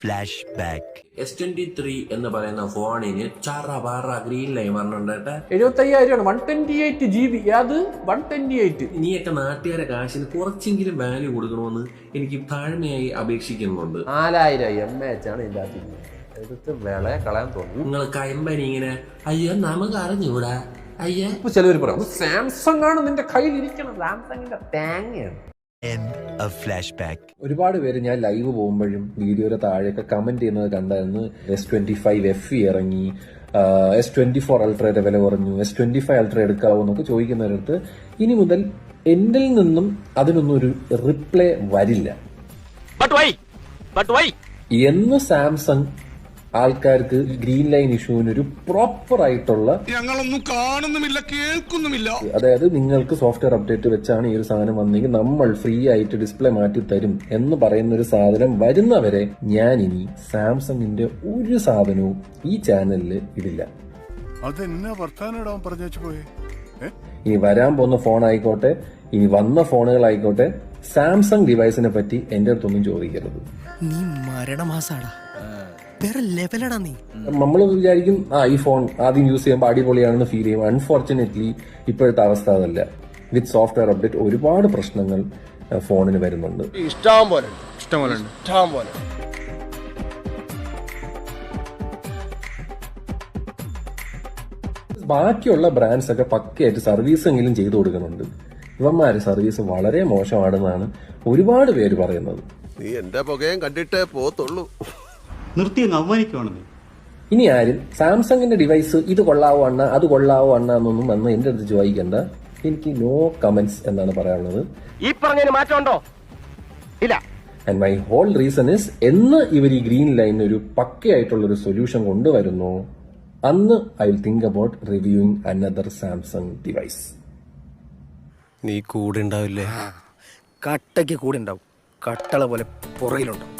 Flash back. S23 എന്ന് പറയുന്ന ഫോണിന് ചറ ഗ്രീൻ ലൈൻ പറഞ്ഞിട്ട് 75,000 128 GB. അത് 128. നീയൊക്കെ നാട്ടുകാരെ കാശിന് കുറച്ചെങ്കിലും വാല്യൂ കൊടുക്കണമെന്ന് എനിക്ക് താഴ്മയായി അപേക്ഷിക്കുന്നുണ്ട്. 4000 mAh ആണ് ഇതിന്റെ എടുത്ത് വിളയെ കളയാൻ തോന്നുന്നു. നിങ്ങൾ കയമ്പനി ഇങ്ങനെ അയ്യോ നമുക്ക് അറിഞ്ഞൂടാ അയ്യോ. ഇപ്പൊ ചിലവർ പറയാം സാംസങ് ആണ് നിന്റെ കയ്യിലിരിക്കണം, സാംസങ്ങിന്റെ തേങ്ങയാണ്. End of flashback. ഒരുപാട് പേര് ഞാൻ ലൈവ് പോകുമ്പോഴും വീഡിയോയുടെ താഴെയൊക്കെ കമന്റ് ചെയ്യുന്നത് കണ്ടായിരുന്നു. S25 FE ഇറങ്ങി, S24 അൾട്രയുടെ വില കുറഞ്ഞു, S25 അൾട്ര എടുക്കാവോ എന്നൊക്കെ ചോദിക്കുന്നവരടുത്ത് ഇനി മുതൽ എന്നിൽ നിന്നും അതിനൊന്നും ഒരു റിപ്ലൈ വരില്ല. എന്ന് സാംസങ് ആൾക്കാർക്ക് ഗ്രീൻ ലൈൻ ഇഷ്യൂവിനൊരു പ്രോപ്പർ ആയിട്ടുള്ള ഞങ്ങളൊന്നും കാണുന്നുമില്ല കേൾക്കുന്നുമില്ല, അതായത് നിങ്ങൾക്ക് സോഫ്റ്റ്വെയർ അപ്ഡേറ്റ് വെച്ചാണ് ഈ ഒരു സാധനം വന്നെങ്കിൽ നമ്മൾ ഫ്രീ ആയിട്ട് ഡിസ്പ്ലേ മാറ്റി തരും എന്ന് പറയുന്ന ഒരു സാധനം വരുന്നവരെ ഞാൻ ഇനി സാംസങ്ങിന്റെ ഒരു സാധനവും ഈ ചാനലിൽ ഇടില്ല. അതെന്നാ വർത്താനം പറഞ്ഞു പോയെ. ഇനി വരാൻ പോകുന്ന ഫോൺ ആയിക്കോട്ടെ, ഇനി വന്ന ഫോണുകളായിക്കോട്ടെ, സാംസങ് ഡിവൈസിനെ പറ്റി എന്റെ അടുത്തൊന്നും ചോദിക്കരുത്. നീ മരണമാസാടാ, വേറെ ലെവലടാ നീ. നമ്മൾ വിചാരിക്കും ഈ ഫോൺ ആദ്യം യൂസ് ചെയ്യുമ്പോൾ അടിപൊളിയാണെന്ന് ഫീൽ ചെയ്യും. അൺഫോർച്ചുനേറ്റ്ലി ഇപ്പോഴത്തെ അവസ്ഥ അതല്ല. വിത്ത് സോഫ്റ്റ്വെയർ അപ്ഡേറ്റ് ഒരുപാട് പ്രശ്നങ്ങൾ ഫോണിന് വരുന്നുണ്ട്. ബാക്കിയുള്ള ബ്രാൻഡ്സ് ഒക്കെ പക്കയായിട്ട് സർവീസെങ്കിലും ചെയ്തു കൊടുക്കുന്നുണ്ട്. ഇവന്മാര് സർവീസ് വളരെ മോശമാണെന്നാണ് ഒരുപാട് പേര് പറയുന്നത്. നീ എന്റെ പുകയും കണ്ടിട്ടേ പോത്തുള്ളൂ. നിർത്തി അവമാനിക്കുവാണെന്ന്. ഇനി ആരും സാംസങ്ങിന്റെ ഡിവൈസ് ഇത് കൊള്ളാവോ അണ്ണ അത് കൊള്ളാവോ അണ്ണ എന്നൊന്നും വന്ന് എന്റെ അടുത്ത് ചോദിക്കണ്ട. എനിക്ക് നോ കമന്റ്സ് എന്നാണ് പറയാനുള്ളത്. ഈ പറഞ്ഞതിന് മാറ്റമുണ്ടോ? ഇല്ല. And my whole reason is, എന്ന് ഇവർ ഈ ഗ്രീൻ ലൈനിന് ഒരു പക്കയായിട്ടുള്ള ഒരു സൊല്യൂഷൻ കൊണ്ടുവരുന്നു അന്ന് I will think about reviewing another Samsung device. നീ കൂടെ ഉണ്ടാവില്ലേ? കട്ടയ്ക്ക് കൂടെ ഉണ്ടാവും, കട്ടള പോലെ പുറകിലുണ്ടാവും.